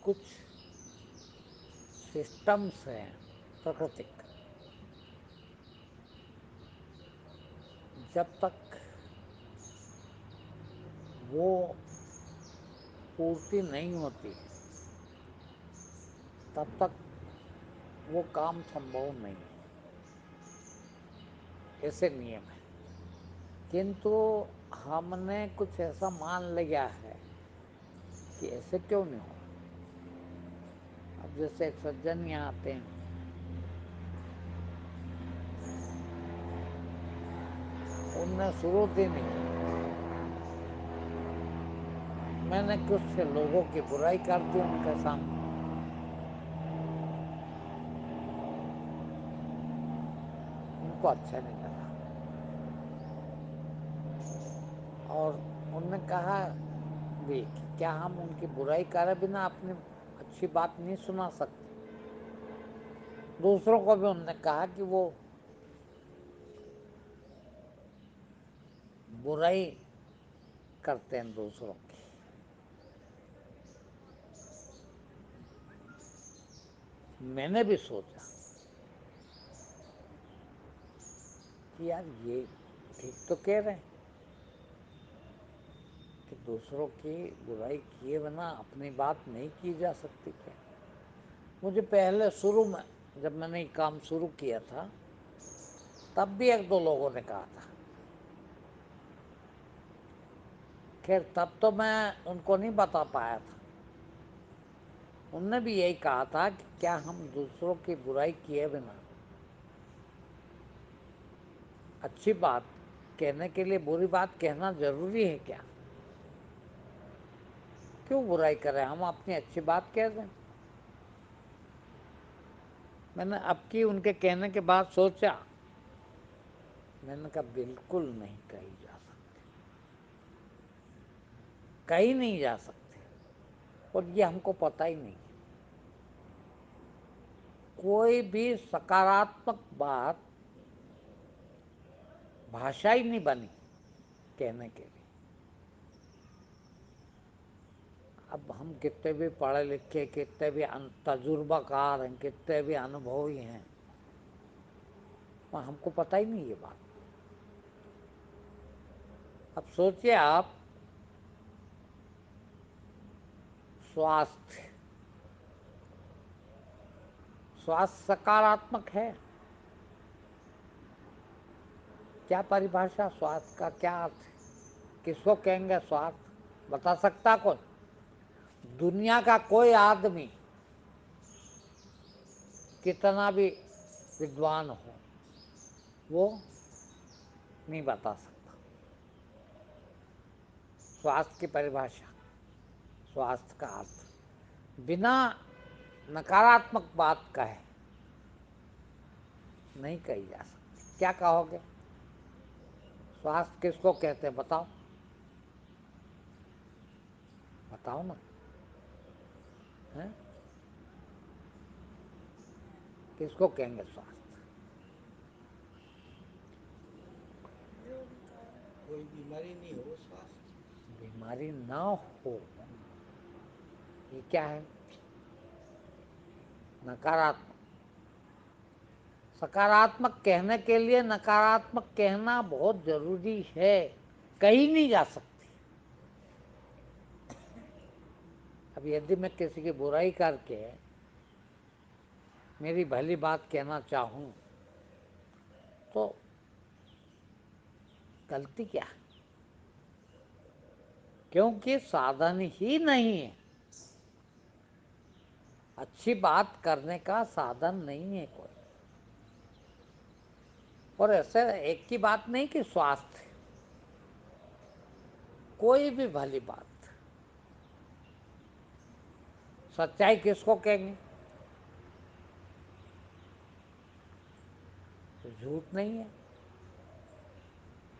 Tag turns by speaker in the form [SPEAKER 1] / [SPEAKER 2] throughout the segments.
[SPEAKER 1] کچھ سسٹمس ہیں پراکرتک، جب تک وہ پورتی نہیں ہوتی تب تک وہ کام سمبھو نہیں ہے، ایسے نیم ہے۔ کنتو ہم نے کچھ ایسا مان لیا ہے کہ ایسے کیوں نہیں ہو۔ اب جیسے ایک سجن یہاں آتے ہیں، ان نے شروع ہی نہیں کی، میں نے کچھ لوگوں کی برائی کر دی ان کے سامنے، ان کو اچھا نہیں لگا، اور انہوں نے کہا بھی کہ کیا ہم ان کی برائی کرے بنا اپنی اچھی بات نہیں سنا سکتے۔ دوسروں کو بھی انہوں نے کہا کہ وہ برائی کرتے ہیں دوسروں کی۔ میں نے بھی سوچا کہ یار یہ ٹھیک تو کہہ رہے ہیں کہ دوسروں کی برائی کیے بنا اپنی بات نہیں کی جا سکتی کیا۔ مجھے پہلے شروع میں جب میں نے یہ کام شروع کیا تھا تب بھی ایک دو لوگوں نے کہا تھا، خیر تب تو میں ان کو نہیں بتا پایا تھا، انہوں نے بھی یہی کہا تھا کہ کیا ہم دوسروں کی برائی کیے بنا اچھی بات کہنے کے لیے بری بات کہنا ضروری ہے کیا؟ کیوں برائی کریں، ہم اپنی اچھی بات کہہ دیں۔ میں نے اب کی ان کے کہنے کے بعد سوچا، میں نے کہا بالکل نہیں کہی جا سکتی، کہیں نہیں جا سکتے، اور یہ ہم کو پتہ ہی نہیں۔ کوئی بھی سکاراتمک بات بھاشا ہی نہیں بنی کہنے کے لیے۔ اب ہم کتنے بھی پڑھے لکھے، کتنے بھی تجربہ کار ہیں، کتنے بھی انبھوی ہیں، ہم کو پتہ ہی نہیں یہ بات۔ اب سوچئے آپ، سواستھ سکاراتمک ہے، کیا پریبھاشا سواستھ کا کیا ارتھ ہے؟ کس کو کہیں گے سواستھ؟ بتا سکتا کون؟ دنیا کا کوئی آدمی کتنا بھی ودوان ہو وہ نہیں بتا سکتا سواستھ کی پریبھاشا، سواستھ کا ارتھ بنا نکاراتمک بات کہے نہیں کہی جا سکتی۔ کیا کہو گے؟ سواستھ کس کو کہتے ہیں بتاؤ، بتاؤ نا۔ کس کو کہیں گے سواستھ؟
[SPEAKER 2] کوئی بیماری نہیں ہو سواستھ،
[SPEAKER 1] بیماری نہ ہو، یہ کیا ہے؟ نکاراتمک۔ سکاراتمک کہنے کے لیے نکاراتمک کہنا بہت ضروری ہے، کہیں نہیں جا سکتی۔ اب یدی میں کسی کی برائی کر کے میری بھلی بات کہنا چاہوں تو غلطی کیا ہے؟ کیونکہ سادھن ہی نہیں ہے، اچھی بات کرنے کا سادھن نہیں ہے کوئی۔ اور ایسے ایک کی بات نہیں کہ سواستھ، کوئی بھی بھلی بات، سچائی کس کو کہیں گے؟ جھوٹ نہیں ہے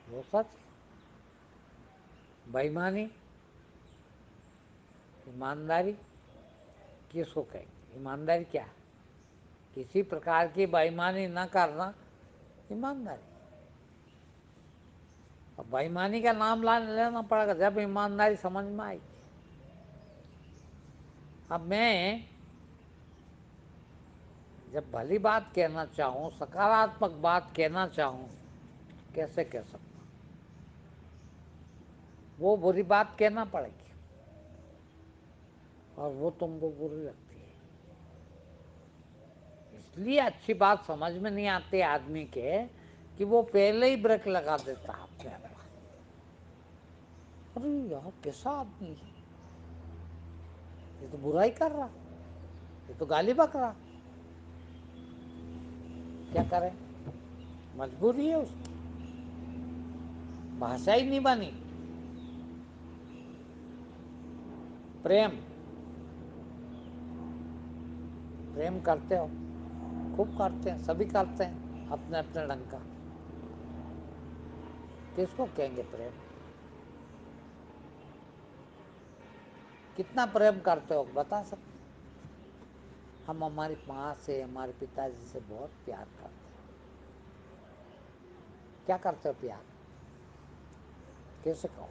[SPEAKER 1] وہ سچ ہے۔ بے ایمانی، ایمانداری کس کو کہیں گے؟ ایمانداری کیا ہے؟ کسی پرکار کی بے ایمانی نہ کرنا ایمانداری۔ اب بے ایمانی کا نام لینا پڑے گا جب ایمانداری سمجھ میں آئے گی۔ اب میں جب بھلی بات کہنا چاہوں، سکاراتمک بات کہنا چاہوں، کیسے کہہ سکتا؟ وہ بری بات کہنا پڑے گی، اور وہ تم کو بری لگتی ہے، اس لیے اچھی بات سمجھ میں نہیں آتی آدمی کے کہ وہ پہلے ہی بریک لگا دیتا اپنے آپ۔ ارے یار کیسا آدمی ہے، یہ تو برائی کر رہا، یہ تو گالی بک رہا، کیا کرے؟ مجبوری ہے اس کی، بھاشا ہی نہیں بنی۔ پریم پریم کرتے ہو؟ خوب کرتے ہیں، سبھی کرتے ہیں اپنے اپنے ڈھنگ کا۔ کس کو کہیں گے پریم؟ کتنا پریم کرتے ہو بتا سکتے؟ ہم ہماری ماں سے، ہمارے پتا جی سے بہت پیار کرتے ہیں۔ کیا کرتے ہو پیار؟ کیسے کہو؟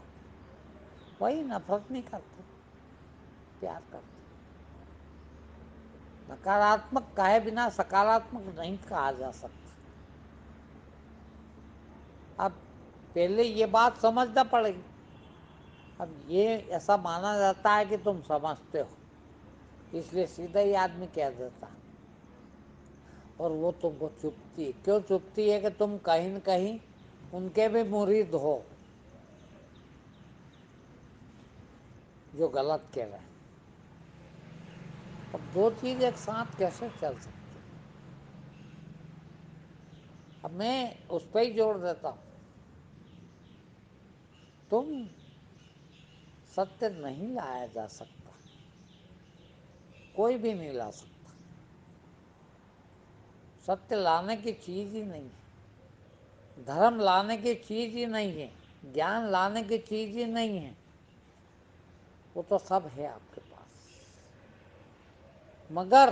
[SPEAKER 1] وہی نفرت نہیں کرتے، پیار کرتے۔ نکاراتمک کہے بنا سکاراتمک نہیں کہا جا سکتا۔ اب پہلے یہ بات سمجھنا پڑے گی۔ اب یہ ایسا مانا جاتا ہے کہ تم سمجھتے ہو، اس لیے سیدھا ہی آدمی کہہ دیتا، اور وہ تم کو چپتی کیوں چپتی ہے کہ تم کہیں نہ کہیں ان کے بھی مرید ہو جو غلط کہہ رہے ہیں۔ اب دو چیز ایک ساتھ کیسے چل سکتی؟ اب میں اس پہ ہی جوڑ دیتا ہوں، تم ستیہ نہیں لایا جا سکتا، کوئی بھی نہیں لا سکتا، ستیہ لانے کی چیز ہی نہیں ہے، دھرم لانے کی چیز ہی نہیں ہے، گیان لانے کی چیز ہی نہیں ہے، وہ تو سب ہے آپ کے پاس، مگر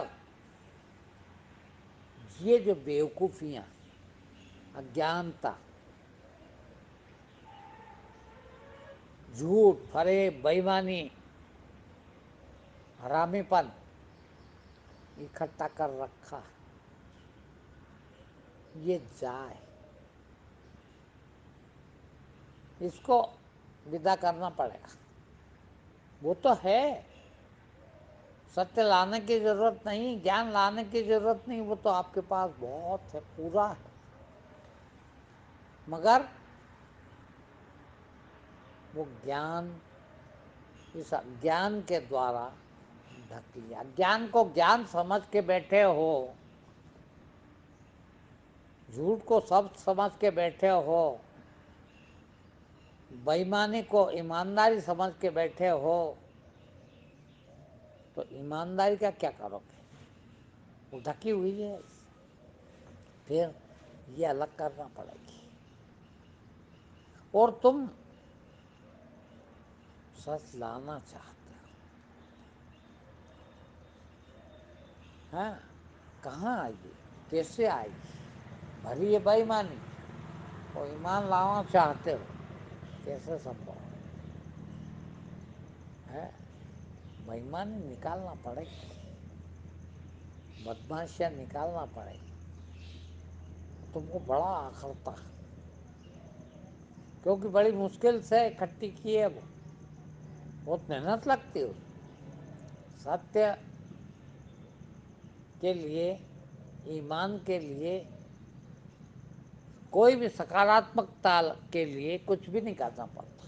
[SPEAKER 1] یہ جو بیوقوفیاں، اگیانتا، جھوٹ، فریب، بے ایمانی، حرامی پن اکٹھا کر رکھا، یہ جائے، اس کو ودا کرنا پڑے گا۔ وہ تو ہے، ستیہ لانے کی ضرورت نہیں، گیان لانے کی ضرورت نہیں، وہ تو آپ کے پاس بہت ہے، پورا ہے، مگر وہ گیان اس گیان کے دوارا ڈھک لیا۔ گیان کو گیان سمجھ کے بیٹھے ہو، جھوٹ کو سب سمجھ کے بیٹھے ہو، بے ایمانی کو ایمانداری سمجھ کے بیٹھے ہو، تو ایمانداری کا کیا کرو گے؟ وہ ڈھکی ہوئی ہے، پھر یہ الگ کرنا پڑے گی۔ اور تم سچ لانا چاہتے ہو، ہاں، کہاں آئے گی؟ کیسے آئے گی؟ بھری ہے بے ایمانی، اور ایمان لانا چاہتے ہو، کیسے سمبھو ہے؟ بے ایمانی نکالنا پڑے گی، بدمعاشیاں نکالنا پڑے گی، تم کو بڑا آخرتا، کیونکہ بڑی مشکل سے اکٹھی کی ہے، وہ بہت محنت لگتی ہے اس میں۔ ستیہ کے لیے، ایمان کے لیے، کوئی بھی سکاراتمکتا کے لیے کچھ بھی نہیں کرنا پڑتا،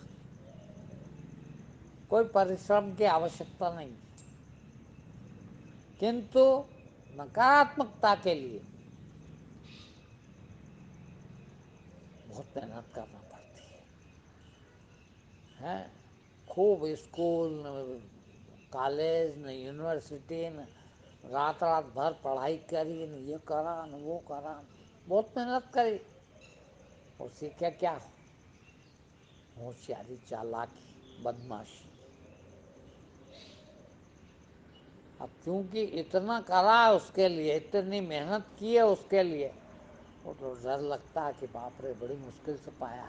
[SPEAKER 1] کوئی پریشرم کی آوشکتا نہیں، کنتو نکاراتمکتا کے لیے بہت محنت کرنا پڑتی ہے۔ خوب اسکول، کالج، نہ یونیورسٹی، نہ رات رات بھر پڑھائی کری، نہ یہ کرا نہ وہ کرا، بہت محنت کری، اور سیکھا کیا؟ ہوشیاری، چالاکی، بدمعاشی۔ اب چونکہ اتنا کرا اس کے لیے، اتنی محنت کی ہے اس کے لیے، وہ تو ڈر لگتا ہے کہ باپ رے بڑی مشکل سے پایا،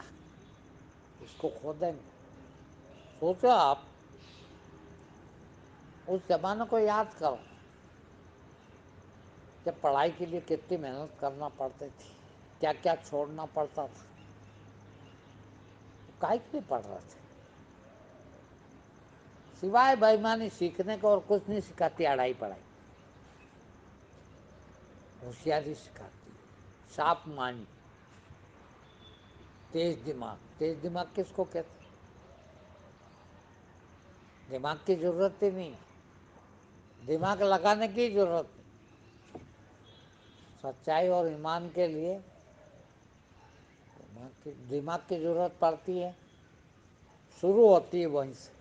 [SPEAKER 1] اس کو کھو دیں گے۔ سوچو آپ، اس زمانے کو یاد کرو جب پڑھائی کے لیے کتنی محنت کرنا پڑتی تھی، کیا کیا چھوڑنا پڑتا تھا، کاہے کے لیے پڑھ رہے تھے؟ سوائے بےایمانی سیکھنے کو اور کچھ نہیں سکھاتی اڑائی پڑھائی، ہوشیاری سکھاتی، شارپ مائنڈ، تیز دماغ۔ تیز دماغ کس کو کہتے؟ دماغ کی ضرورت ہی نہیں، دماغ لگانے کی ضرورت نہیں۔ سچائی اور ایمان کے لیے دماغ کی ضرورت پڑتی ہے، شروع ہوتی ہے وہیں سے،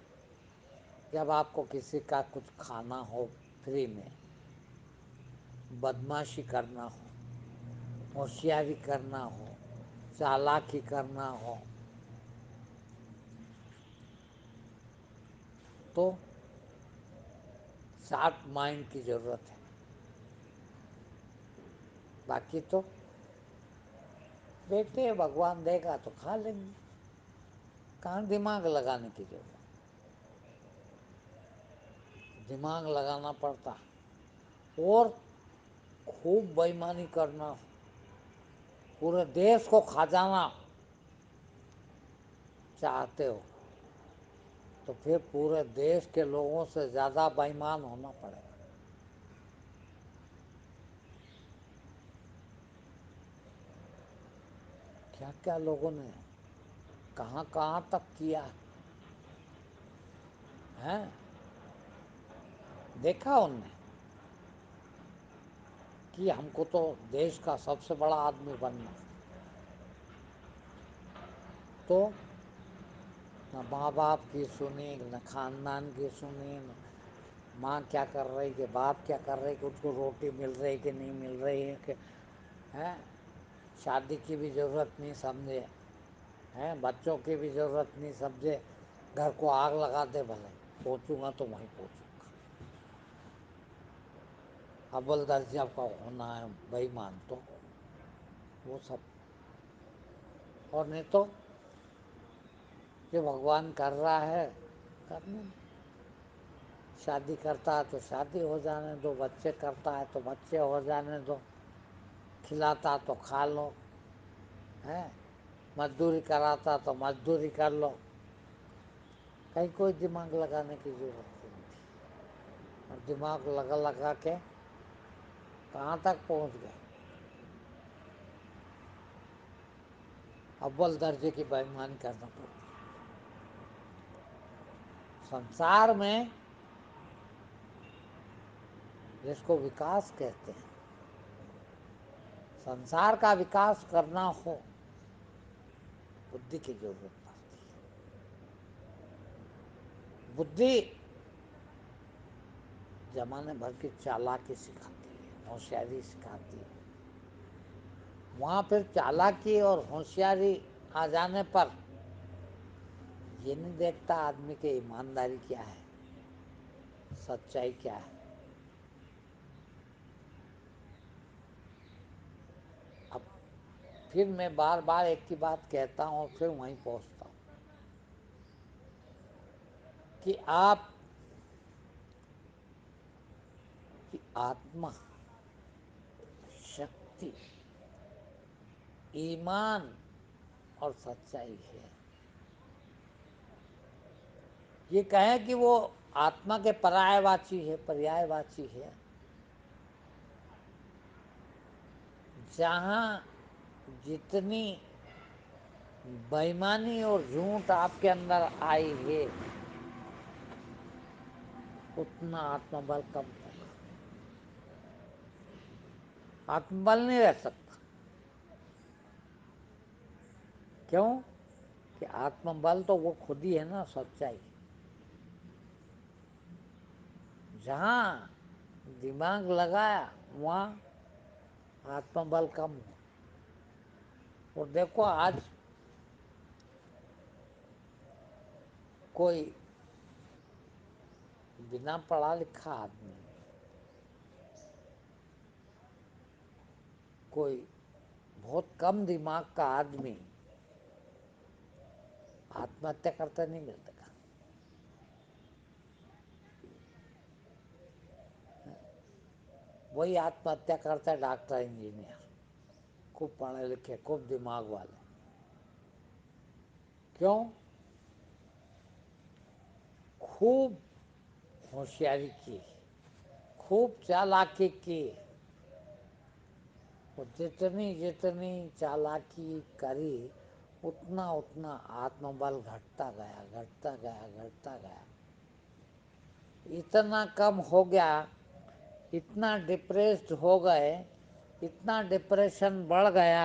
[SPEAKER 1] جب آپ کو کسی کا کچھ کھانا ہو فری میں، بدمعاشی کرنا ہو، ہوشیاری کرنا ہو، چالاکی کرنا ہو، تو شارپ مائنڈ کی ضرورت ہے۔ باقی تو بیٹھے بھگوان دے گا تو کھا لیں گے، کہاں دماغ لگانے کی ضرورت؟ دماغ لگانا پڑتا، اور خوب بےایمانی کرنا، پورے دیش کو کھا جانا چاہتے ہو تو پھر پورے دیش کے لوگوں سے زیادہ بےایمان ہونا پڑے گا۔ کیا کیا لوگوں نے کہاں کہاں تک کیا ہے، دیکھا ان نے کہ ہم کو تو دیش کا سب سے بڑا آدمی بننا، تو نہ ماں باپ کی سنی، نہ خاندان کی سنی، نہ ماں کیا کر رہی کہ باپ کیا کر رہے کہ اس کو روٹی مل رہی کہ نہیں مل رہی ہے، کہ شادی کی بھی ضرورت نہیں سمجھے، بچوں کی بھی ضرورت نہیں سمجھے، گھر کو آگ لگا دے بھلے، پہنچوں گا تو وہیں پہنچوں گا۔ اول درجہ کا ہونا ہے بےایمان تو وہ سب، اور نہیں تو کہ بھگوان کر رہا ہے کرنے دو، شادی کرتا ہے تو شادی ہو جانے دو، بچے کرتا ہے تو بچے ہو جانے دو، کھلاتا تو کھا لو، مزدوری کراتا تو مزدوری کر لو، کہیں کوئی دماغ لگانے کی ضرورت نہیں تھی، اور دماغ لگا لگا کے کہاں تک پہنچ گئے؟ اول درجے کی بےایمانی کرنا پڑتی۔ سنسار میں جس کو وکاس کہتے ہیں، سنسار کا وکاس کرنا ہو، بدھی کی ضرورت پڑتی ہے۔ بدھی زمانے بھر کی چالاکی سکھاتی ہے، ہوشیاری سکھاتی ہے، وہاں پھر چالاکی اور ہوشیاری آ جانے پر یہ نہیں دیکھتا آدمی کی ایمانداری کیا ہے، سچائی کیا ہے۔ اب پھر میں بار بار ایک ہی بات کہتا ہوں اور پھر وہیں پہنچتا ہوں کہ آپ کی آتما، شکتی، ایمان اور سچائی ہے۔ یہ کہیں کہ وہ آتما کے پرایہ واچی ہے، پریائے واچی ہے، جہاں جتنی بےایمانی اور جھوٹ آپ کے اندر آئی ہے اتنا آتما بل کم ہوگا، آتما بل نہیں رہ سکتا۔ کیوں کہ آتما بل تو وہ خود ہی ہے نا، سچائی۔ جہاں دماغ لگایا وہاں آتما بل کم ہو۔ اور دیکھو آج کوئی بنا پڑھا لکھا آدمی، کوئی بہت کم دماغ کا آدمی آتما ہتیا کرتا نہیں ملتا۔ وہی آتم ہتیا کرتا ہے ڈاکٹر انجینئر، خوب پڑھے لکھے، خوب دماغ والے. کیوں؟ خوب ہوشیاری کی، خوب چالاکی کی. جتنی چالاکی کری اتنا آتم بل گھٹتا گیا. اتنا کم ہو گیا، اتنا ڈپریسڈ ہو گئے، اتنا ڈپریشن بڑھ گیا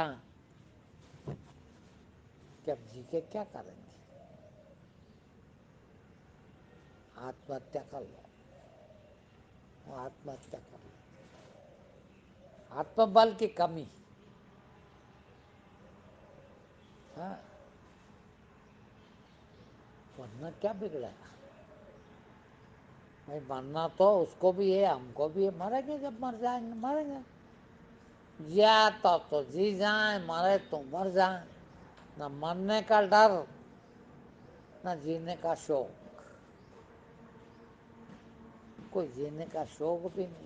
[SPEAKER 1] کہ اب جی کے کیا کریں گے؟ آتم ہتیا کر لو. آتم ہتیا کر لو. آتم بل کی کمی. ہاں، ورنہ کیا بگڑا ہے؟ بھائی مرنا تو اس کو بھی ہے، ہم کو بھی ہے. مریں گے، جب مر جائیں گے مریں گے. جیا تو جی جائیں، مرے تو مر جائیں. نہ مرنے کا ڈر، نہ جینے کا شوق. کوئی جینے کا شوق بھی نہیں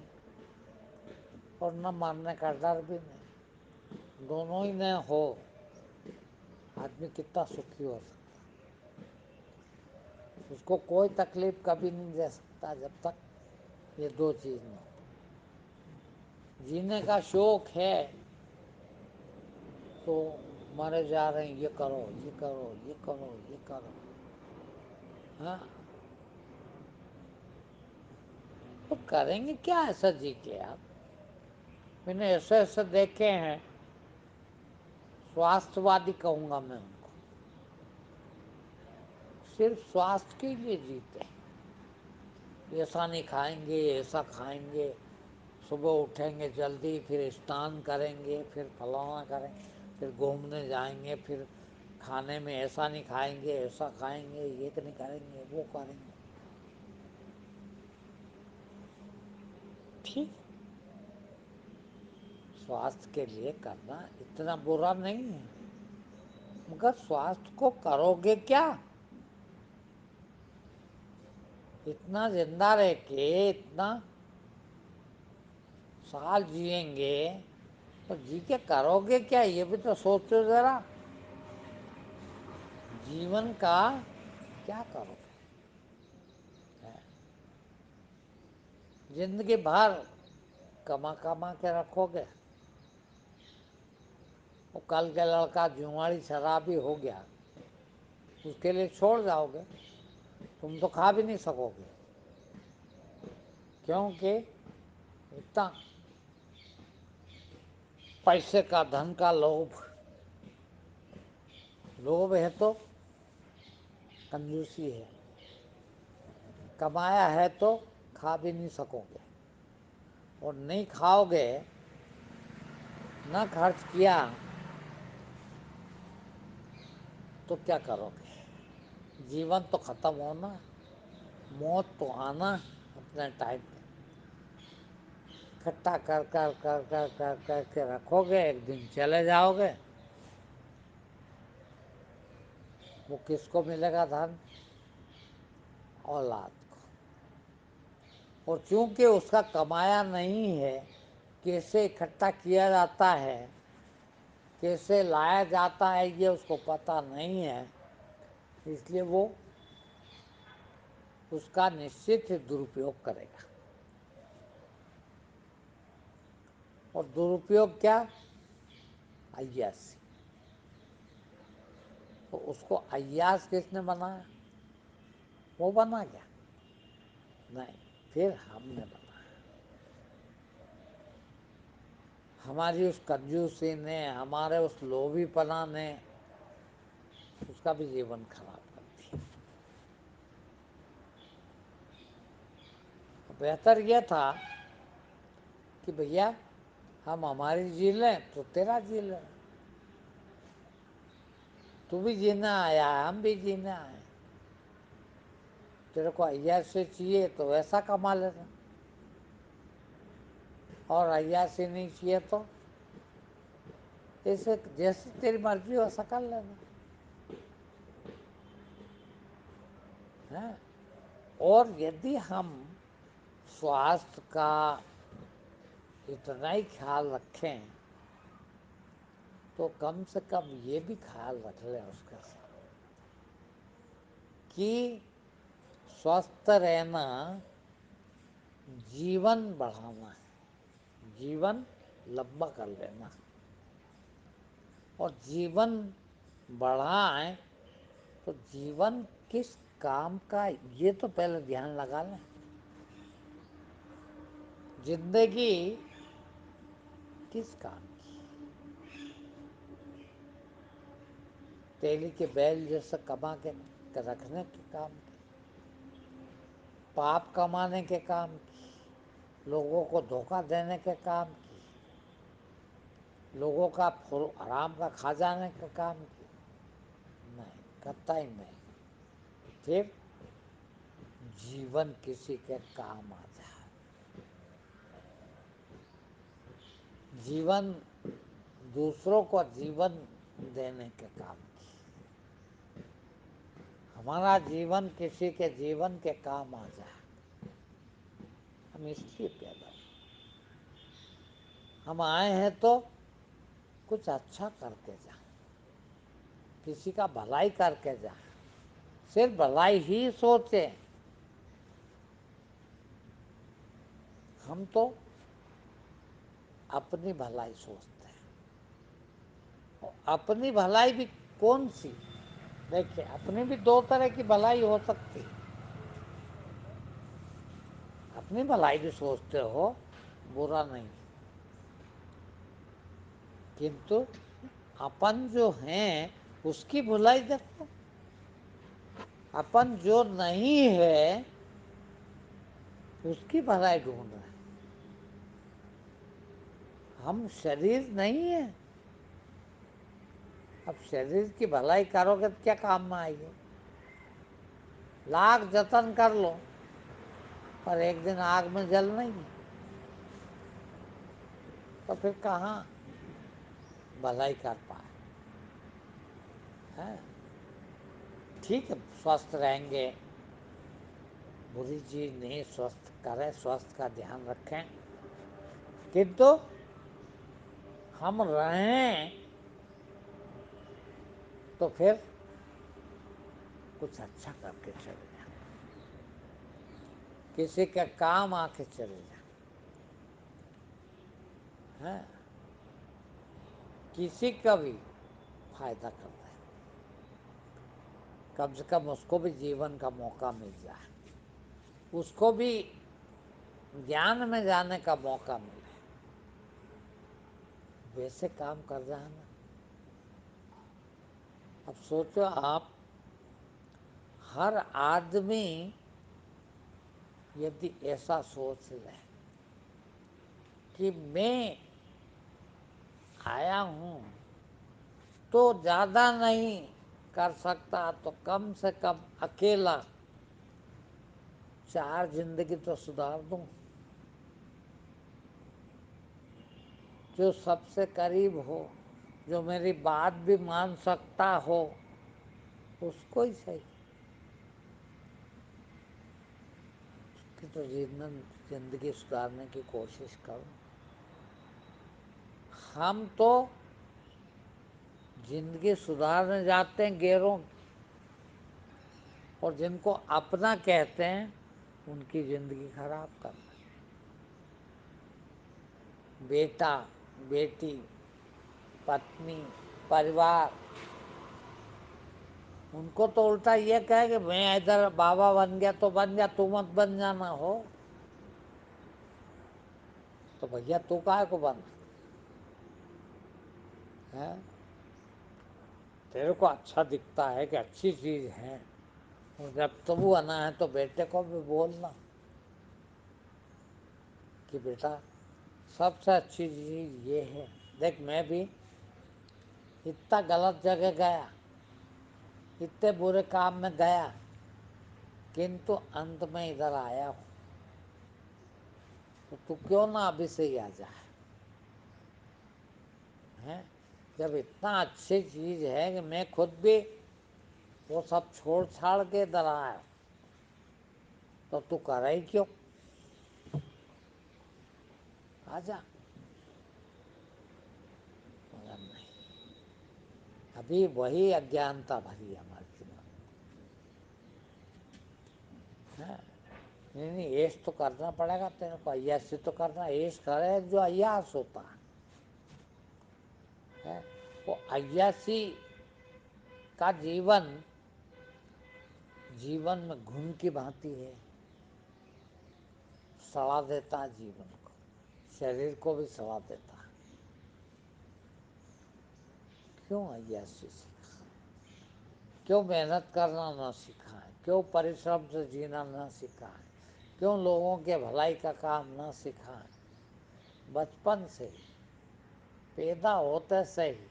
[SPEAKER 1] اور نہ مرنے کا ڈر بھی نہیں. دونوں ہی نہ ہو، آدمی کتنا سکھی ہو سکتا. اس کو کوئی تکلیف کبھی نہیں دے سکتا جب تک یہ دو چیز نہ ہو. جینے کا شوق ہے تو مرے جا رہے ہیں، یہ کرو یہ کرو یہ کرو یہ کرو. ہاں، تو کریں گے کیا ایسا جی کے آپ؟ میں نے ایسے دیکھے ہیں، سواستھ وادی کہوں گا میں ان کو. صرف سواستھ کے لیے جیتے ہیں. ایسا نہیں کھائیں گے، ایسا کھائیں گے، صبح اٹھیں گے جلدی، پھر اسنان کریں گے، پھر فلانا کریں گے، پھر گھومنے جائیں گے، پھر کھانے میں ایسا نہیں کھائیں گے، ایسا کھائیں گے، یہ نہیں کریں گے، وہ کریں گے. ٹھیک، سواستھ کے لیے کرنا اتنا برا نہیں ہے، مگر سواستھ کو کرو گے کیا؟ اتنا زندہ رہ کے اتنا سال جئیں گے تو جی کے کرو گے کیا؟ یہ بھی تو سوچو ذرا. جیون کا کیا کرو گے؟ زندگی بھر کما کے رکھو گے. وہ کل کا لڑکا جواڑی شرابی ہو گیا، اس کے لیے چھوڑ جاؤ گے؟ تم تو کھا بھی نہیں سکو گے، کیونکہ اتنا پیسے کا، دھن کا لوبھ. لوبھ ہے تو کنجوسی ہے. کمایا ہے تو کھا بھی نہیں سکو گے، اور نہیں کھاؤ گے، نہ خرچ کیا تو کیا کرو گے؟ جیون تو ختم ہونا، موت تو آنا اپنے ٹائم پہ. اکٹھا کر کے رکھو گے، ایک دن چلے جاؤ گے. وہ کس کو ملے گا دھن؟ اولاد کو. اور چونکہ اس کا کمایا نہیں ہے، کیسے اکٹھا کیا جاتا ہے، کیسے لایا جاتا ہے، یہ اس کو پتہ نہیں ہے. اس لیے وہ اس کا نشچت ہی درپیوگ کرے گا. اور درپیوگ کیا؟ عیاشی. تو اس کو عیاش کس نے بنایا؟ وہ بنا کیا؟ نہیں، پھر ہم نے بنایا. ہماری اس کنجوسی نے، ہمارے اس لوبھی پنا نے اس کا بھی جیون خراب کر دیا. بہتر یہ تھا کہ بھیا ہم ہماری جی لیں تو تیرا جی لیں. تو بھی جینا آیا ہے، ہم بھی جینا آئے. تیرے کو عیاشی چاہیے تو ویسا کما لینا، اور عیاشی نہیں چاہیے تو ایسے جیسے تیری مرضی ہو ایسا کر لینا. اور یدی ہم سواستھ کا اتنا ہی خیال رکھیں تو کم سے کم یہ بھی خیال رکھ لیں اس کا کہ سوستھ رہنا جیون بڑھانا ہے، جیون لمبا کر لینا، اور جیون بڑھائیں تو جیون کس کام کا یہ تو پہلے دھیان لگا لیں۔ زندگی کس کام کی؟ تیلی کے بیل جیسے کما کے رکھنے کے کام کی، پاپ کمانے کے کام کی، لوگوں کو دھوکہ دینے کے کام کی، لوگوں کا حرام کا کھا جانے کا کام کی؟ نہیں، قطعی نہیں۔ پھر جیون کسی کے کام آ جائے، جیون دوسروں کو جیون دینے کے کام کی، ہمارا جیون کسی کے جیون کے کام آ جائے، ہم اس لیے پیدا ہوئے۔ ہم آئے ہیں تو کچھ اچھا کر کے جائیں، کسی کا بھلائی کر کے جائیں، صرف بھلائی ہی سوچیں۔ ہم تو اپنی بھلائی سوچتے ہیں، اور اپنی بھلائی بھی کون سی؟ دیکھیں، اپنی بھی دو طرح کی بھلائی ہو سکتی، اپنی بھلائی بھی سوچتے ہو، برا نہیں، کنتو اپن جو ہیں اس کی بھلائی دیکھو، اپن جو نہیں ہے اس کی بھلائی ڈھونڈ رہے ہیں۔ ہم شریر نہیں ہیں، اب شریر کی بھلائی کرو گے تو کیا کام میں آئے گی؟ لاکھ جتن کر لو پر ایک دن آگ میں جلنا ہی، تو پھر کہاں بھلائی کر پائے؟ ٹھیک ہے، سوستھ رہیں گے، بری چیز نہیں، سوستھ کریں، سوستھ کا دھیان رکھیں، کنتو ہم رہیں تو پھر کچھ اچھا کر کے چلے جائیں، کسی کے کام آ کے چلے جائیں، کسی کا بھی فائدہ کر دیں، کم سے کم اس کو بھی جیون کا موقع مل جائے، اس کو بھی گیان میں جانے کا موقع ملے، ویسے کام کر رہے ہیں نا۔ اب سوچو آپ، ہر آدمی یدی ایسا سوچ لے کہ میں آیا ہوں تو زیادہ نہیں کر سکتا تو کم سے کم اکیلا 4 زندگی تو سدھار دوں، جو سب سے قریب ہو، جو میری بات بھی مان سکتا ہو، اس کو ہی صحیح کہ تو زندگی سدھارنے کی کوشش کروں۔ ہم تو زندگی سدھارنے جاتے ہیں غیروں کی، اور جن کو اپنا کہتے ہیں ان کی زندگی خراب کرنا۔ بیٹا، بیٹی، پتنی، پریوار، ان کو تو الٹا یہ کہے کہ میں ادھر بابا بن گیا تو بن گیا، تو مت بن جانا ہو تو بھیا تو کائے کو بن ہے؟ تیرے کو اچھا دکھتا ہے کہ اچھی چیز ہے، اور جب تو آنا ہے تو بیٹے کو بھی بولنا کہ بیٹا سب سے اچھی چیز یہ ہے، دیکھ میں بھی اتنا غلط جگہ گیا، اتنے برے کام میں گیا، کنتو انت میں ادھر آیا ہوں، تو کیوں نہ ابھی سے ہی آ جائے؟ جب اتنا اچھی چیز ہے کہ میں خود بھی وہ سب چھوڑ چھاڑ کے ادھر آیا تو کرا ہی کیوں؟ آ جا۔ ابھی وہی اجانتا بھری ہمارے دماغ میں. نہیں نہیں عیش تو کرنا پڑے گا تیرے کو، عیاشی تو کرنا. عیش کرے جو عیاش ہوتا ہے وہ عیاشی کا جیون میں گھن کی بھانتی ہے، سڑا دیتا ہے جیون کو، شریر کو بھی سڑا دیتا ہے. کیوں عیاشی سیکھا؟ کیوں محنت کرنا نہ سیکھا ہے؟ کیوں پریشرم سے جینا نہ سیکھا ہے؟ کیوں لوگوں کے بھلائی کا کام نہ سیکھا ہے؟ بچپن سے پیدا ہوتے سے ہی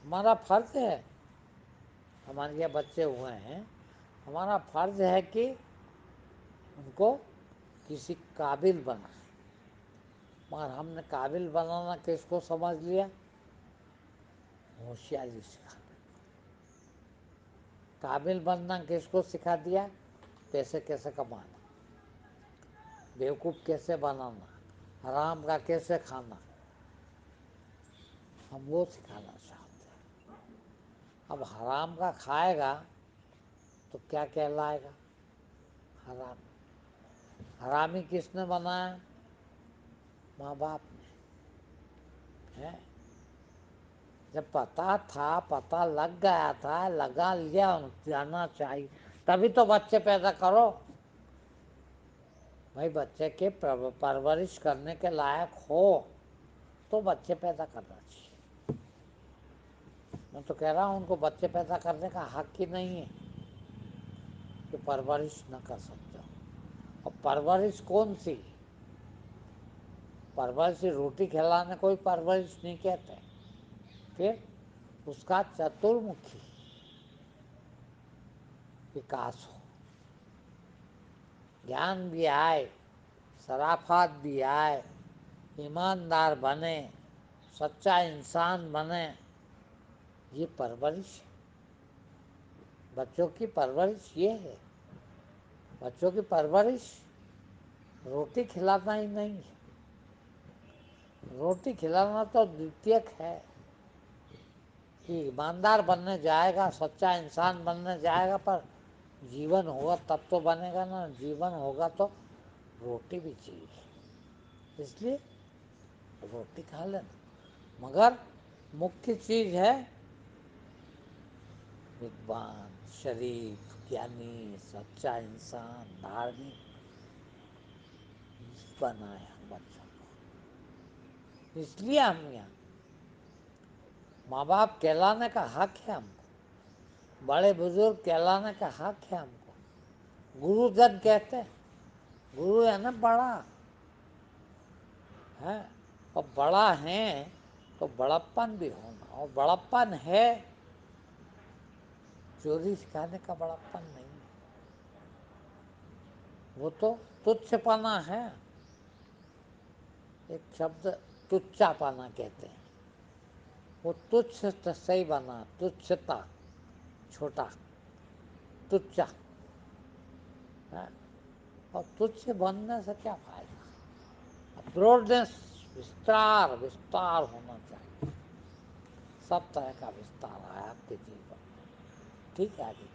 [SPEAKER 1] ہمارا فرض ہے، ہمارے یہ بچے ہوئے ہیں، ہمارا فرض ہے کہ ان کو کسی قابل بنائیں. مگر ہم نے قابل بنانا کس کو سمجھ لیا؟ ہوشیاری سکھانا. قابل بننا کس کو سکھا دیا؟ پیسے کیسے کمانا، بیوقوف کیسے بنانا، حرام کا کیسے کھانا، ہم وہ سکھانا چاہتے ہیں. اب حرام کا کھائے گا تو کیا کہلائے گا؟ حرام. حرامی کس نے بنایا؟ ماں باپ نے. جب پتہ تھا، پتہ لگ گیا تھا، لگا لیا جانا چاہیے، تبھی تو بچے پیدا کرو. بھائی بچے کے پرورش کرنے کے لائق ہو تو بچے پیدا کرنا چاہیے. میں تو کہہ رہا ہوں ان کو بچے پیدا کرنے کا حق ہی نہیں ہے کہ پرورش نہ کر سکتے ہو. اور پرورش کون سی؟ پرورش روٹی کھلانے کوئی پرورش نہیں کہتے. پھر اس کا چترمکھی وکاس ہو، گیان بھی آئے، شرافت بھی آئے، ایماندار بنے، سچا انسان بنے. یہ پرورش ہے. بچوں کی پرورش یہ ہے. بچوں کی پرورش روٹی کھلانا ہی نہیں ہے. روٹی کھلانا تو دوتیک ہے کہ ایماندار بننے جائے گا، سچا انسان بننے جائے گا، پر جیون ہوگا تب تو بنے گا نا. جیون ہوگا تو روٹی بھی چاہیے. اس لیے روٹی کھا لینا، مگر مکھی چیز ہے ودوان، شریف، جیانی، سچا انسان، دھارمک بنایا بچوں کو. اس لیے ہم یہاں ماں باپ کہلانے کا حق ہے ہم کو، بڑے بزرگ کہلانے کا حق ہے ہم کو. گرو جن کہتے ہیں، گرو ہے نا بڑا ہے، اور بڑا ہے تو بڑپن بھی ہونا. اور بڑپن ہے، چوری سکھانے کا بڑپن نہیں ہے. وہ تو تجھ پنا ہے. ایک شبد تچا پانا کہتے ہیں. وہ تچھ صحیح بنا، تچھتا، چھوٹا، تچا. اور تجھ سے بننے سے کیا فائدہ؟ بروڈنیس، وستار ہونا چاہیے. سب طرح کا وستار ہے آپ کے جیون میں. ٹھیک ہے آگے.